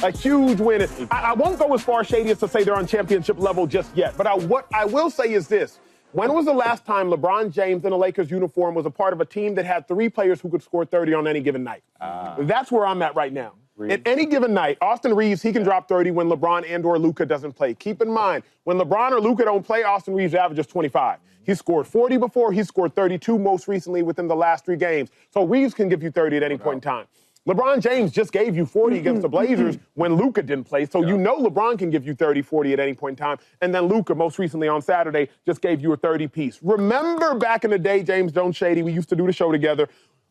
A huge win. I won't go as far, Shady, as to say they're on championship level just yet. But what I will say is this. When was the last time LeBron James in a Lakers uniform was a part of a team that had 3 players who could score 30 on any given night? That's where I'm at right now. At any given night, Austin Reeves, he can drop 30 when LeBron and or Luka doesn't play. Keep in mind, when LeBron or Luka don't play, Austin Reeves averages 25. He scored 40 before. He scored 32 most recently within the last 3 games. So Reeves can give you 30 at any point in time. LeBron James just gave you 40 against the Blazers when Luka didn't play. So you know LeBron can give you 30, 40 at any point in time. And then Luka, most recently on Saturday, just gave you a 30 piece. Remember back in the day, James Jones Shady, we used to do the show together.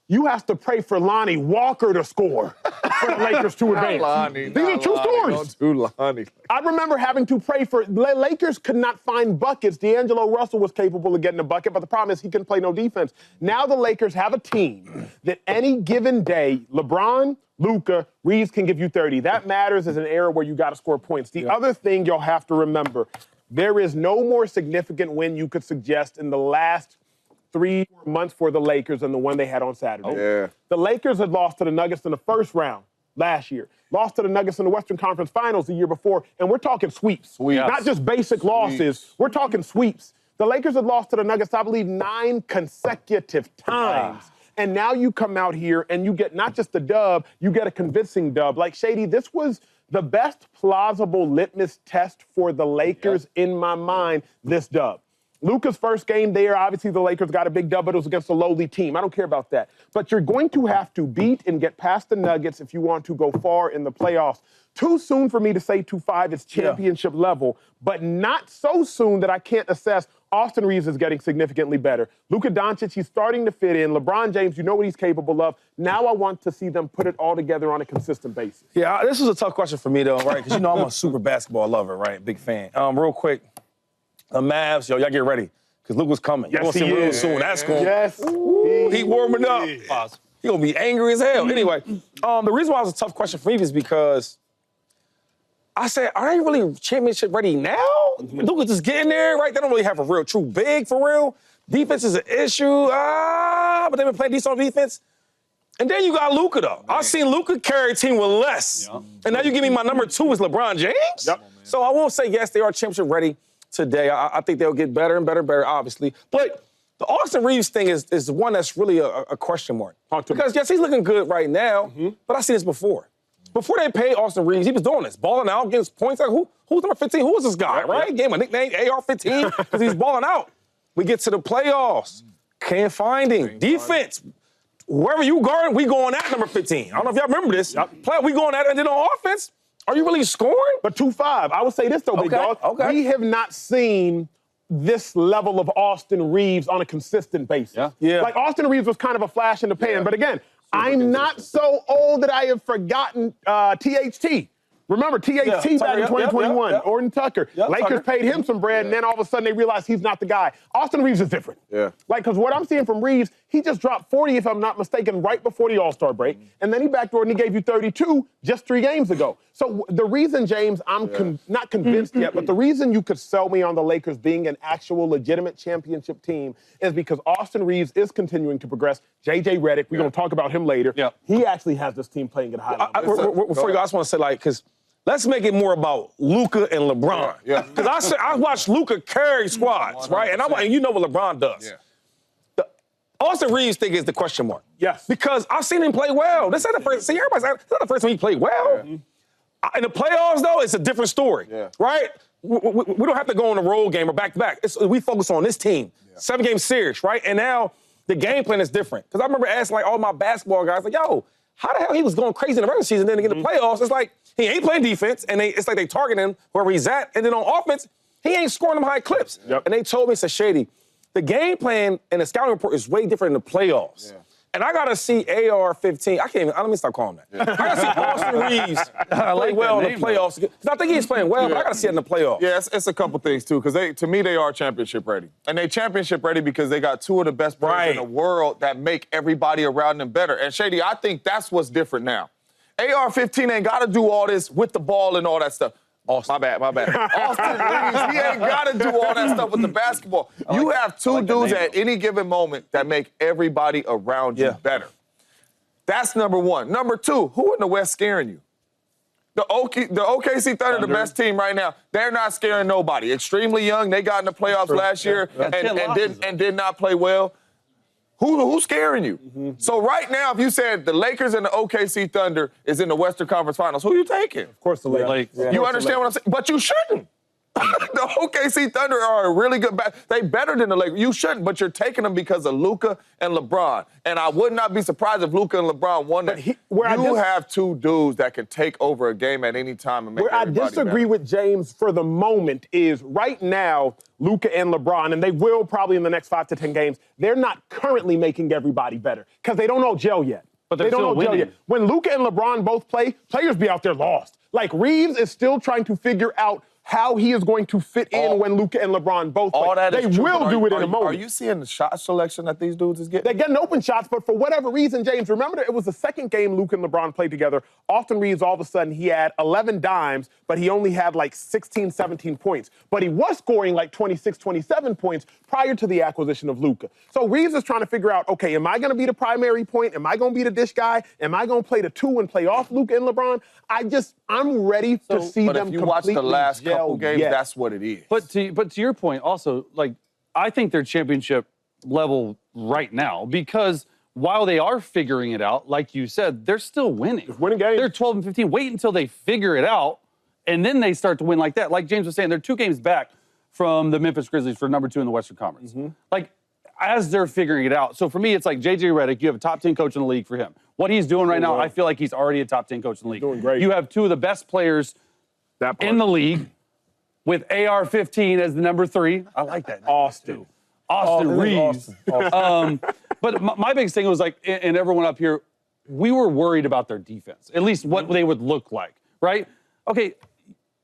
You have to pray for Lonnie Walker to score for the Lakers to advance. These are true stories. Don't do Lonnie. I remember having to pray for Lakers could not find buckets. D'Angelo Russell was capable of getting a bucket, but the problem is he couldn't play no defense. Now the Lakers have a team that any given day, LeBron, Luka, Reeves can give you 30. That matters as an era where you got to score points. The other thing you'll have to remember, there is no more significant win you could suggest in the last 3 months for the Lakers than the one they had on Saturday. The Lakers had lost to the Nuggets in the first round last year, lost to the Nuggets in the Western Conference Finals the year before, and we're talking sweeps. Not just basic losses. We're talking sweeps. The Lakers had lost to the Nuggets, I believe, 9 consecutive times. And now you come out here and you get not just the dub, you get a convincing dub. Like, Shady, this was the best plausible litmus test for the Lakers in my mind, this dub. Luka's first game there, obviously the Lakers got a big dub, but it was against a lowly team. I don't care about that. But you're going to have to beat and get past the Nuggets if you want to go far in the playoffs. Too soon for me to say 2-5 is championship level, but not so soon that I can't assess Austin Reeves is getting significantly better. Luka Dončić, he's starting to fit in. LeBron James, you know what he's capable of. Now I want to see them put it all together on a consistent basis. Yeah, this was a tough question for me, though, right? Because, you know, I'm a super basketball lover, right? Big fan. Real quick. The Mavs, y'all get ready, because Luka's coming. Yes, You're going to see him real soon. That's going he warming up. He's going to be angry as hell. Anyway, the reason why it was a tough question for me is because I said, are they really championship ready now? Luka's just getting there, right? They don't really have a real true big for real. Defense is an issue. But they've been playing decent on defense. And then you got Luka, though. I've seen Luka carry a team with less. And now you give me my number 2 is LeBron James? So I won't say, yes, they are championship ready today. I think they'll get better and better, obviously. But the Austin Reeves thing is one that's really a question mark. Because, yes, he's looking good right now, but I've seen this before. Before they paid Austin Reeves, he was doing this, balling out, getting points. Like, who's number 15? Who is this guy, right? Gave him a nickname, AR-15, because he's balling out. We get to the playoffs. Can't find him. Defense. Wherever you guard, we going at number 15. I don't know if y'all remember this. We going at it, and then on offense, are you really scoring? But 2-5. I would say this, though, big dog. We have not seen this level of Austin Reeves on a consistent basis. Like, Austin Reeves was kind of a flash in the pan. But again, I'm not so old that I have forgotten THT. Remember, THT back in 2021, Orton Tucker. Lakers paid him some bread, and then all of a sudden they realized he's not the guy. Austin Reeves is different. Like, because what I'm seeing from Reeves, he just dropped 40, if I'm not mistaken, right before the All-Star break, and then he backdoored and he gave you 32 just 3 games ago. So the reason, James, I'm not convinced yet, but the reason you could sell me on the Lakers being an actual legitimate championship team is because Austin Reeves is continuing to progress. J.J. Redick, we're going to talk about him later. He actually has this team playing at a high level. Before you go, I just want to say, like, because let's make it more about Luka and LeBron. Because I watched Luka carry squads, right? And you know what LeBron does. The Austin Reeves thing is the question mark. Because I've seen him play well. This ain't the first. See, everybody's saying, this not the first time he played well. In the playoffs, though, it's a different story, right? We don't have to go on a road game or back-to-back. We focus on this team. 7-game series, right? And now the game plan is different. Because I remember asking, like, all my basketball guys, like, yo, how the hell he was going crazy in the regular season, then to get in the playoffs, it's like he ain't playing defense, and it's like they target him wherever he's at. And then on offense, he ain't scoring them high clips. And they told me, said, Shady, the game plan and the scouting report is way different in the playoffs. And I got to see AR-15. Let me stop calling that. I got to see Austin Reeves play well in the playoffs. Because I think he's playing well, but I got to see it in the playoffs. Yeah, it's a couple things, too, because to me, they are championship ready. And they championship ready because they got 2 of the best players in the world that make everybody around them better. And, Shady, I think that's what's different now. AR-15 ain't got to do all this with the ball and all that stuff. My bad. Austin Reeves, he ain't got to do all that stuff with the basketball. You have 2 dudes at any given moment that make everybody around you better. That's number 1. Number 2, who in the West scaring you? The OKC Thunder, the best team right now. They're not scaring nobody. Extremely young. They got in the playoffs last year and did not play well. Who's scaring you? So right now, if you said the Lakers and the OKC Thunder is in the Western Conference Finals, who are you taking? Of course the Lakers. Yeah. You understand what I'm saying? But you shouldn't. The OKC Thunder are a really good they better than the Lakers. You shouldn't, but you're taking them because of Luka and LeBron. And I would not be surprised if Luka and LeBron won that. You have two dudes that can take over a game at any time and make everybody Where I disagree with James for the moment is right now, Luka and LeBron, and they will probably in the next 5 to 10 games, they're not currently making everybody better because they don't know gel yet. But they don't know gel yet. When Luka and LeBron both play, players be out there lost. Like Reeves is still trying to figure out how he is going to fit in when Luka and LeBron both play. They will do it in a moment. Are you seeing the shot selection that these dudes is getting? They're getting open shots, but for whatever reason, James, remember it was the second game Luka and LeBron played together. Austin Reeves, all of a sudden, he had 11 dimes, but he only had like 16, 17 points. But he was scoring like 26, 27 points prior to the acquisition of Luka. So Reeves is trying to figure out, okay, am I going to be the primary point? Am I going to be the dish guy? Am I going to play the 2 and play off Luka and LeBron? I'm ready to see them completely gel. But if you watch the last couple games, that's what it is. But to your point, also, like, I think they're championship level right now because while they are figuring it out, like you said, they're still winning. They're winning games. They're 12 and 15. Wait until they figure it out, and then they start to win like that. Like James was saying, they're 2 games back from the Memphis Grizzlies for number 2 in the Western Conference. Like, as they're figuring it out. So for me, it's like J.J. Redick, you have a top 10 coach in the league for him. What he's doing right now, I feel like he's already a top 10 coach in the league. Doing great. You have 2 of the best players in the league with AR-15 as the number 3. I like that. Austin Reeves. But my biggest thing was like, and everyone up here, we were worried about their defense, at least what they would look like, right? Okay,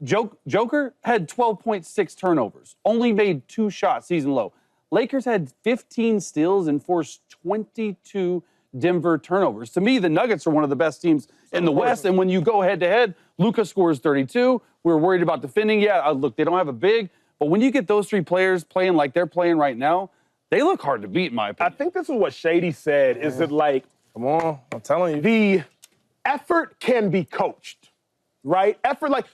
Joker had 12.6 turnovers, only made 2 shots season low. Lakers had 15 steals and forced 22 Denver turnovers. To me, the Nuggets are one of the best teams in the West, and when you go head-to-head, Luka scores 32. We were worried about defending. Yeah, look, they don't have a big, but when you get those 3 players playing like they're playing right now, they look hard to beat, in my opinion. I think this is what Shady said, is that, like, come on, I'm telling you. The effort can be coached, right? Effort, like,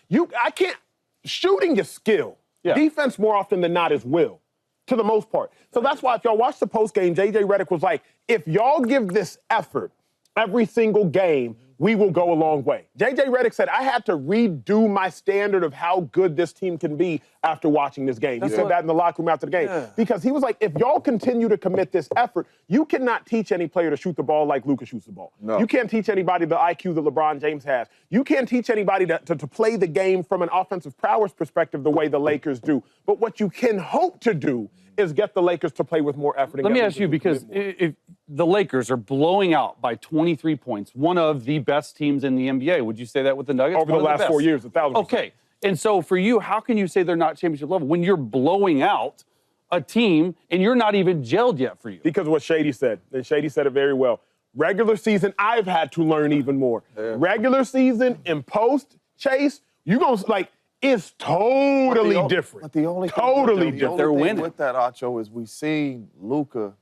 shooting is skill. Yeah. Defense, more often than not, is will, to the most part. So that's why if y'all watch the postgame, J.J. Redick was like, if y'all give this effort every single game, we will go a long way. J.J. Redick said, I had to redo my standard of how good this team can be after watching this game. He said that in the locker room after the game. Yeah. Because he was like, if y'all continue to commit this effort, you cannot teach any player to shoot the ball like Luka shoots the ball. No. You can't teach anybody the IQ that LeBron James has. You can't teach anybody to play the game from an offensive prowess perspective the way the Lakers do. But what you can hope to do is get the Lakers to play with more effort. Let me ask you, because if the Lakers are blowing out by 23 points, one of the best teams in the NBA. Would you say that with the Nuggets? Over the last 4 years, 1,000%. Okay. And so for you, how can you say they're not championship level when you're blowing out a team and you're not even gelled yet for you? Because of what Shady said. And Shady said it very well. Regular season, I've had to learn even more. Yeah. Regular season in post, Chase, you're going to, like, it's totally different. But the only different. They're winning. With that, Acho, is we seen Luka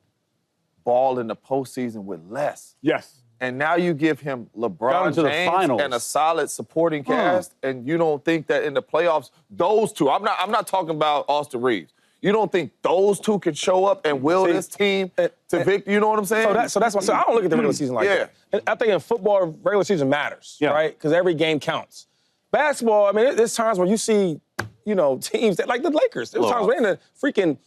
ball in the postseason with less. Yes. And now you give him LeBron James and a solid supporting cast, and you don't think that in the playoffs, those 2, I'm not talking about Austin Reeves. You don't think those 2 could show up and will this team to victory? You know what I'm saying? So that's why I don't look at the regular season like that. And I think in football, regular season matters, right? Because every game counts. Basketball, I mean, there's times when you see, teams that, like the Lakers. There's times when they're in the freaking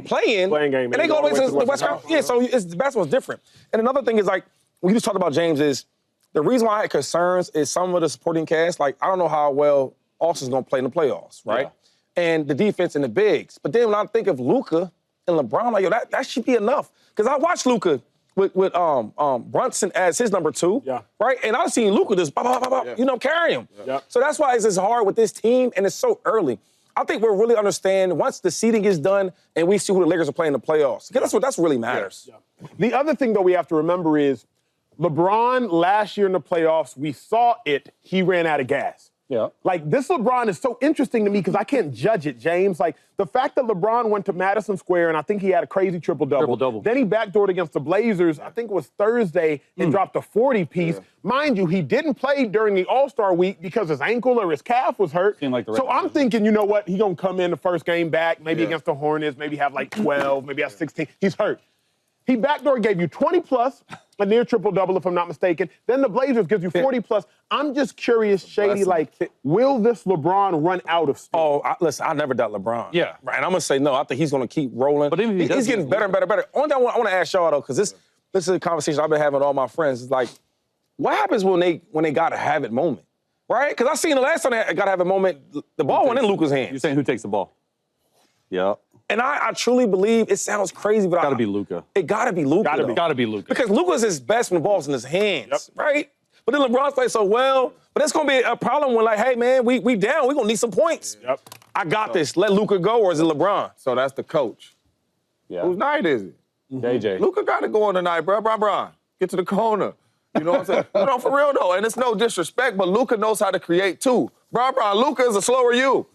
playing game, and they go away to the West Conference. Yeah, so basketball's different. And another thing is, like, when you just talked about James, is the reason why I had concerns is some of the supporting cast. Like, I don't know how well Austin's going to play in the playoffs, right? Yeah. And the defense and the bigs. But then when I think of Luka and LeBron, I'm like, yo, that should be enough. Because I watched Luka with Brunson as his number 2, right? And I've seen Luka just carry him. Yeah. So that's why it's just hard with this team, and it's so early. I think we'll really understand once the seeding is done and we see who the Lakers are playing in the playoffs. That's what really matters. Yeah. The other thing, though, we have to remember is LeBron last year in the playoffs, we saw it, he ran out of gas. Yeah. Like, this LeBron is so interesting to me because I can't judge it, James. Like, the fact that LeBron went to Madison Square and I think he had a crazy triple-double. Triple-double. Then he backdoored against the Blazers, I think it was Thursday, and dropped a 40-piece. Yeah. Mind you, he didn't play during the All-Star week because his ankle or his calf was hurt. Like so I'm thinking, you know what? He's going to come in the first game back, maybe against the Hornets, maybe have like 12, maybe have 16. He's hurt. He backdoor gave you 20-plus, a near triple-double, if I'm not mistaken. Then the Blazers gives you 40-plus. I'm just curious, Shady, like, will this LeBron run out of steam? Oh, listen, I never doubt LeBron. Yeah. Right, and I'm going to say no. I think he's going to keep rolling. But even if he's getting better and better and better. Only thing I want to ask y'all, though, because this is a conversation I've been having with all my friends. It's like, what happens when they got to have it moment? Right? Because I seen the last time they got to have a moment, the ball went in Luka's hands. You're saying who takes the ball? Yeah. And I truly believe, it sounds crazy, but Got to be Luka. It got to be Luka. Got to be Luka. Because Luka's his best when the ball's in his hands, right? But then LeBron's playing so well. But it's going to be a problem when, like, hey, man, we down. We're going to need some points. Yep. I got this. Let Luka go, or is it LeBron? So that's the coach. Yeah. Whose night is it? JJ. Luka got to go on tonight, bro. Bron. Get to the corner. You know what I'm saying? No, for real, though. And it's no disrespect, but Luka knows how to create, too. Bron, Luka is a slower you.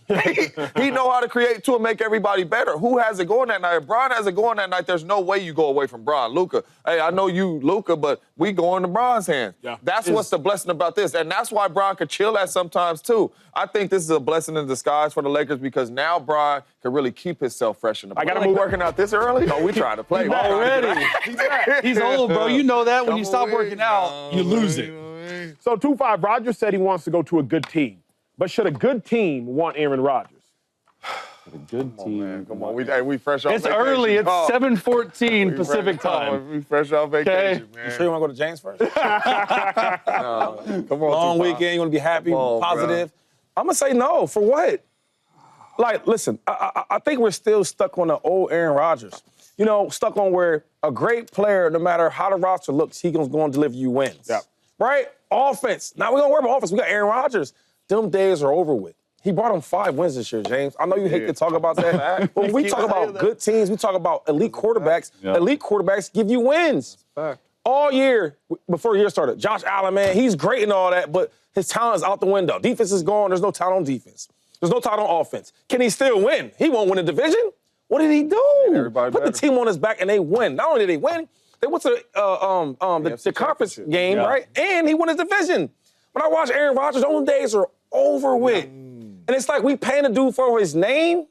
He know how to create, too, and make everybody better. Who has it going that night? If Bron has it going that night, there's no way you go away from Bron. Luka, hey, I know you, Luka, but we go into Bron's hands. Yeah. That's what's the blessing about this. And that's why Bron could chill at sometimes, too. I think this is a blessing in disguise for the Lakers because now Bron can really keep himself fresh in the play. I got to move. Working out this early? Oh, we trying to play. Already. He's old, bro. You know that. When you stop working out, you lose it. So 2-5, Rodgers said he wants to go to a good team. But should a good team want Aaron Rodgers? A good team. Come on. We fresh off It's vacation. early. It's 7:14 Pacific time. We fresh off vacation, man. You sure you want to go to James first? Come on, Long Tupac. weekend, you want to be happy, positive. Bro. I'm going to say no. For what? Like, listen, I think we're still stuck on the old Aaron Rodgers. You know, stuck on where a great player, no matter how the roster looks, he's going to deliver you wins. Yep. Right? Offense. Now, we're going to worry about offense. We got Aaron Rodgers. Them days are over with. He brought him 5 wins this year, James. I know you hate to talk about that, but when we talk about good teams, we talk about elite quarterbacks. Yeah. Elite quarterbacks give you wins. All year, before the year started, Josh Allen, man, he's great and all that, but his talent is out the window. Defense is gone. There's no talent on defense. There's no talent on offense. Can he still win? He won't win a division. What did he do? Put the team on his back and they win. Not only did they win, they went to the conference game, right? And he won his division. When I watch Aaron Rodgers, those days are over with. And it's like we paying a dude for his name,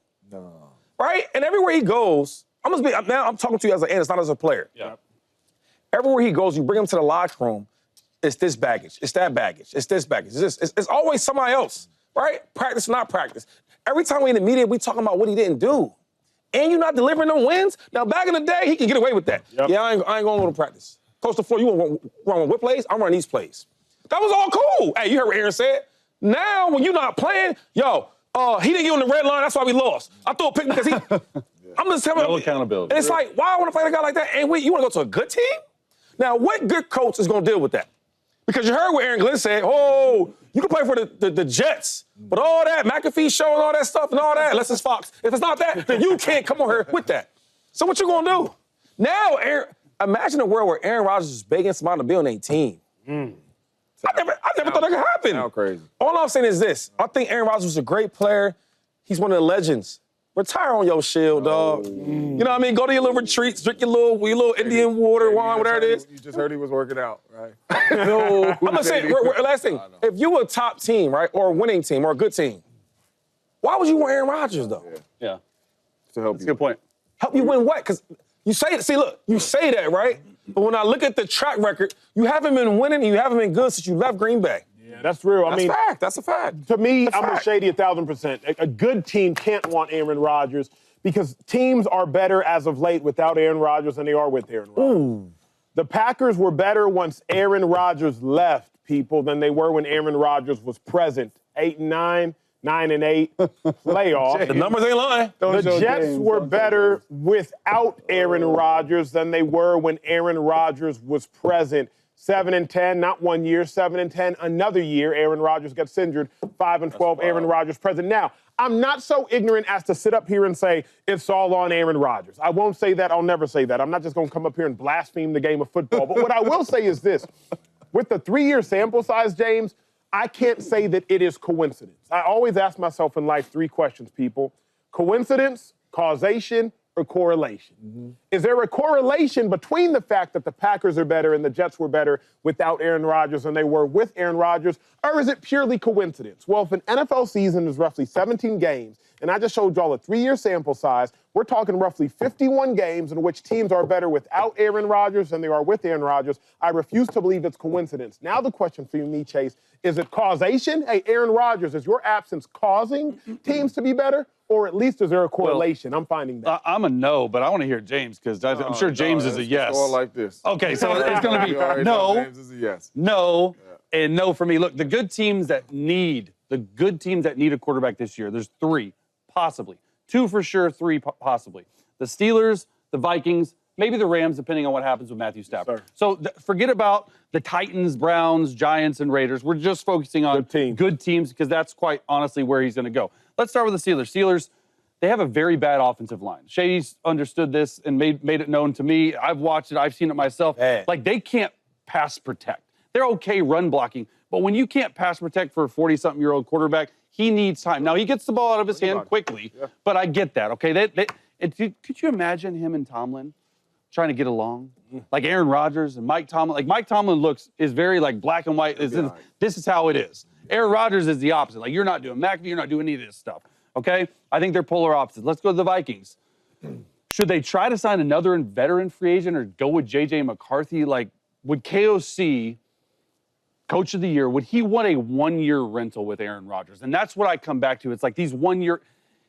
right? And everywhere he goes, now I'm talking to you as an analyst, not as a player. Yeah. Everywhere he goes, you bring him to the locker room, it's this baggage, it's that baggage, it's this baggage, it's always somebody else, right? Practice, not practice. Every time we in the media, we talking about what he didn't do. And you're not delivering them wins? Now, back in the day, he can get away with that. Yep. Yeah, I ain't going to practice. Coach the floor, you want to run what plays? I'm running these plays. That was all cool. Hey, you heard what Aaron said? Now, when you're not playing, he didn't get on the red line, that's why we lost. I threw a pick because he... I'm just telling you. No accountability. And it's like, why I want to play a guy like that? And wait, you want to go to a good team? Now, what good coach is going to deal with that? Because you heard what Aaron Glenn said, you can play for the Jets, but all that, McAfee show and all that stuff and all that, unless it's Fox. If it's not that, then you can't come on here with that. So what you going to do? Now, imagine a world where Aaron Rodgers is begging somebody to be on a team. I never thought that could happen. Sound crazy. All I'm saying is this. I think Aaron Rodgers was a great player. He's one of the legends. Retire on your shield, dog. You know what I mean? Go to your little retreats, drink your little Indian water, wine, whatever it is. You just heard he was working out, right? No. I'm going to say, last thing. If you were a top team, right, or a winning team, or a good team, why would you want Aaron Rodgers, though? Yeah. To help That's a good point. Help you win what? Because you say that, right? But when I look at the track record, you haven't been winning and you haven't been good since you left Green Bay. Yeah, that's real. That's a fact. To me, I'm a Shady 1,000%. A good team can't want Aaron Rodgers because teams are better as of late without Aaron Rodgers than they are with Aaron Rodgers. The Packers were better once Aaron Rodgers left, people, than they were when Aaron Rodgers was present. 8-9, 9-8, playoff. The numbers ain't lying. The Jets were better without Aaron Rodgers than they were when Aaron Rodgers was present. 7-10, not 1 year, 7-10, another year. Aaron Rodgers gets injured. 5-12, Aaron Rodgers present. Now, I'm not so ignorant as to sit up here and say it's all on Aaron Rodgers. I won't say that. I'll never say that. I'm not just going to come up here and blaspheme the game of football. But what I will say is this. With the 3-year sample size, James, I can't say that it is coincidence. I always ask myself in life 3 questions, people. Coincidence, causation, or correlation? Is there a correlation between the fact that the Packers are better and the Jets were better without Aaron Rodgers than they were with Aaron Rodgers, or is it purely coincidence? Well, if an NFL season is roughly 17 games, and I just showed y'all a 3-year sample size, we're talking roughly 51 games in which teams are better without Aaron Rodgers than they are with Aaron Rodgers. I refuse to believe it's coincidence. Now the question for me, Chase, is it causation? Hey, Aaron Rodgers, is your absence causing teams to be better? Or at least is there a correlation? I'm finding that. I'm a no, but I want to hear James because I'm sure James is a yes. It's going like this. Okay, so it's going to be no, James is a yes. No, and no for me. Look, the good teams that need a quarterback this year, there's 3, possibly. 2 for sure, 3 possibly. The Steelers, the Vikings, maybe the Rams, depending on what happens with Matthew Stafford. Yes, so forget about the Titans, Browns, Giants, and Raiders. We're just focusing on good teams because that's quite honestly where he's going to go. Let's start with the Steelers. Steelers, they have a very bad offensive line. Shady's understood this and made it known to me. I've watched it. I've seen it myself. Like, they can't pass protect. They're okay run blocking, but when you can't pass protect for a 40-something-year-old quarterback, he needs time. Now, he gets the ball out of his hand quickly, but I get that, okay? Could you imagine him and Tomlin trying to get along? Like Aaron Rodgers and Mike Tomlin. Like, Mike Tomlin is very, like, black and white. This is how it is. Aaron Rodgers is the opposite. Like, you're not doing McAfee, you're not doing any of this stuff, okay? I think they're polar opposites. Let's go to the Vikings. Should they try to sign another veteran free agent or go with J.J. McCarthy? Like, would KOC, Coach of the Year, would he want a 1-year rental with Aaron Rodgers? And that's what I come back to. It's like these 1-year,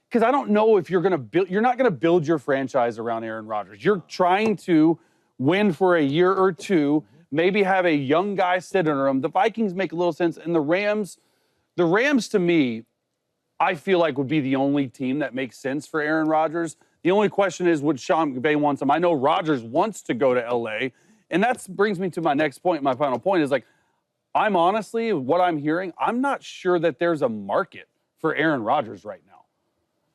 because I don't know if you're not going to build your franchise around Aaron Rodgers. You're trying to win for a year or 2, maybe have a young guy sit under him. The Vikings make a little sense. And the Rams to me, I feel like would be the only team that makes sense for Aaron Rodgers. The only question is, would Sean McVay want him? I know Rodgers wants to go to L.A., and that brings me to my next point. My final point is, like, I'm honestly, what I'm hearing, I'm not sure that there's a market for Aaron Rodgers right now.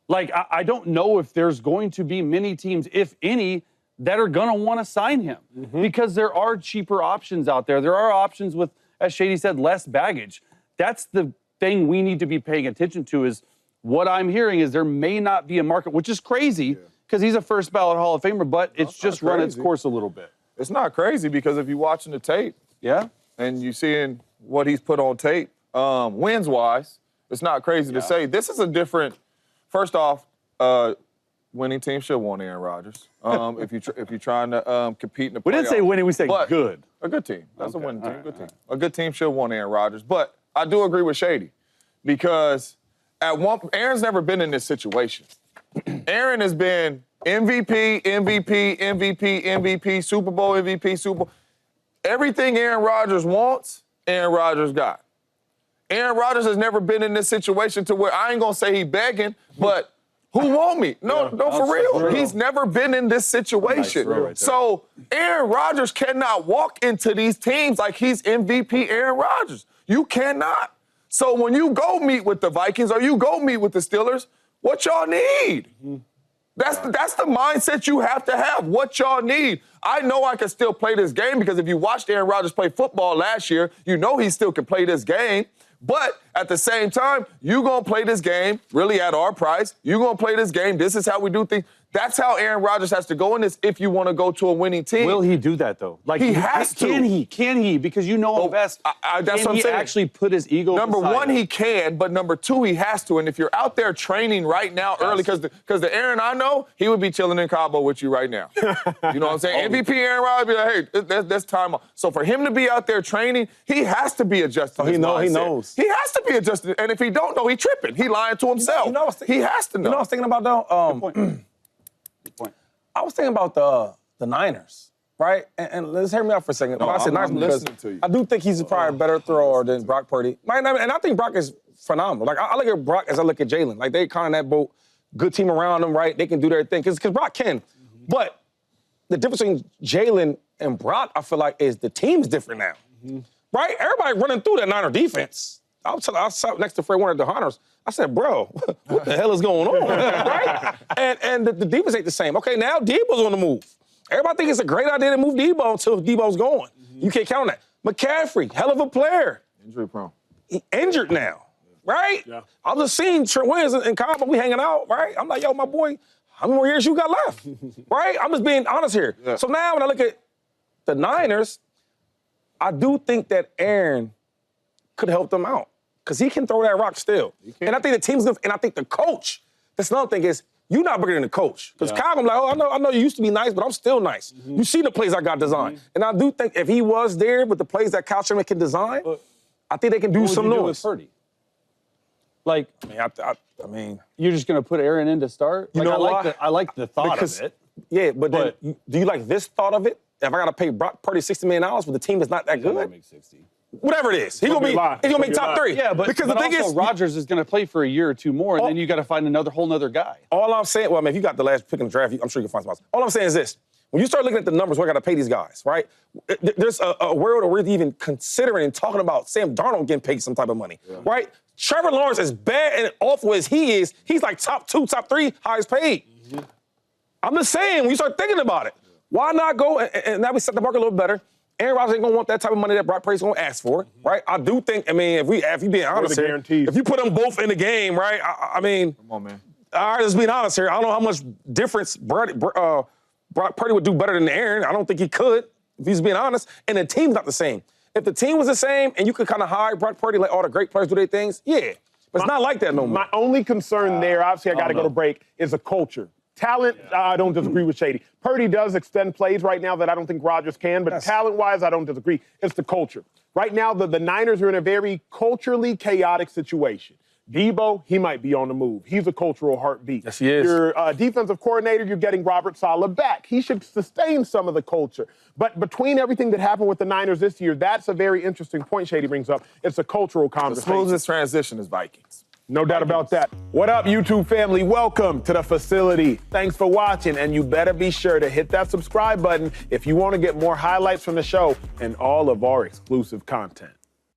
Like, I don't know if there's going to be many teams, if any, that are going to want to sign him because there are cheaper options out there. There are options with, as Shady said, less baggage. That's the thing we need to be paying attention to. Is what I'm hearing is there may not be a market, which is crazy because he's a first ballot Hall of Famer, but it's just run its course a little bit. It's not crazy because if you're watching the tape and you're seeing what he's put on tape, wins-wise, it's not crazy to say. This is a different, first off, winning team should want Aaron Rodgers. If you're trying to compete in the playoffs. We didn't say winning, we said good. A good team. That's a winning team. Good team. A good team should want Aaron Rodgers. But I do agree with Shady because Aaron's never been in this situation. Aaron has been MVP, MVP, MVP, MVP, Super Bowl MVP, Super Bowl. Everything Aaron Rodgers wants, Aaron Rodgers got. Aaron Rodgers has never been in this situation to where, I ain't gonna say he begging, but who want me? No, for real. He's never been in this situation. Right, so Aaron Rodgers cannot walk into these teams like he's MVP Aaron Rodgers. You cannot. So when you go meet with the Vikings or you go meet with the Steelers, what y'all need? That's the mindset you have to have, what y'all need. I know I can still play this game because if you watched Aaron Rodgers play football last year, you know he still can play this game. But at the same time, you're going to play this game really at our price. You're going to play this game. This is how we do things. That's how Aaron Rodgers has to go in this if you want to go to a winning team. Will he do that, though? Like, he has to. Can he? Because you know him best. That's what I'm saying. Actually put his ego Number beside one, him? he can, but number 2, he has to. And if you're out there training right now early, because the Aaron I know, he would be chilling in Cabo with you right now. You know what I'm saying? MVP Aaron Rodgers would be like, hey, that's time off. So for him to be out there training, he has to be adjusted. He knows. He has to be adjusted. And if he don't know, he tripping. He lying to himself. He has to know. You know what I was thinking about, though? Good point. I was thinking about the Niners, right? And let's hear me out for a second. No, I said Niners because listening to you. I do think he's probably a better thrower than Brock Purdy. And I think Brock is phenomenal. Like, I look at Brock as I look at Jalen. Like, they kind of that boat, good team around them, right? They can do their thing. Because Brock can. But the difference between Jalen and Brock, I feel like, is the team's different now. Right? Everybody running through that Niner defense. I was next to Fred Warner at the Hunters. I said, bro, what the hell is going on? Right? And the defense ain't the same. Okay, now Debo's on the move. Everybody think it's a great idea to move Debo until Debo's going. You can't count on that. McCaffrey, hell of a player. Injury prone. he injured now, right? Yeah. I was just seeing Trent Williams and Kyle, we hanging out, right? I'm like, yo, my boy, how many more years you got left, right? I'm just being honest here. Yeah. So now when I look at the Niners, I do think that Aaron could help them out because he can throw that rock still. And I think the team's good, and I think the coach, that's another thing is, you're not bigger than the coach. Because Kyle, I'm like, oh, I know you used to be nice, but I'm still nice. You see the plays I got designed. And I do think if he was there with the plays that Kyle Shanahan can design, I think they can do some noise. Purdy? Like, I mean, you're just going to put Aaron in to start? You know why? I like the thought of it. Yeah, but then, do you like this thought of it? If I got to pay Brock Purdy $60 million with the team that's not that good? Make 60. Whatever it is. He's going to make top 3. Yeah, but because the thing also is, Rodgers is going to play for a year or two more, and then you got to find whole nother guy. all I'm saying, well, I mean, if you got the last pick in the draft, I'm sure you can find somebody else. All I'm saying is this. When you start looking at the numbers, we got to pay these guys, right? There's a world where we're even considering and talking about Sam Darnold getting paid some type of money, right? Trevor Lawrence, as bad and awful as he is, he's like top 2, top 3 highest paid. I'm just saying, when you start thinking about it, why not go, and now we set the market a little better. Aaron Rodgers ain't gonna want that type of money that Brock Purdy's gonna ask for, right? I do think, I mean, if you being honest here, if you put them both in the game, right? I mean, Come on, man. all right, let's be honest here. I don't know how much difference Brock Purdy would do better than Aaron. I don't think he could, if he's being honest. And the team's not the same. If the team was the same and you could kind of hire Brock Purdy, let all the great players do their things, yeah. But it's not like that no more. My only concern there, obviously I got to go to break, is a culture. Talent, I don't disagree with Shady. Purdy does extend plays right now that I don't think Rodgers can, but talent-wise, I don't disagree. It's the culture. Right now, the Niners are in a very culturally chaotic situation. Debo, he might be on the move. He's a cultural heartbeat. Yes, he is. Your defensive coordinator, you're getting Robert Saleh back. He should sustain some of the culture. But between everything that happened with the Niners this year, that's a very interesting point Shady brings up. It's a cultural The conversation. smoothest transition is Vikings. No doubt about that. What up, YouTube family? Welcome to the facility. Thanks for watching, and you better be sure to hit that subscribe button if you want to get more highlights from the show and all of our exclusive content.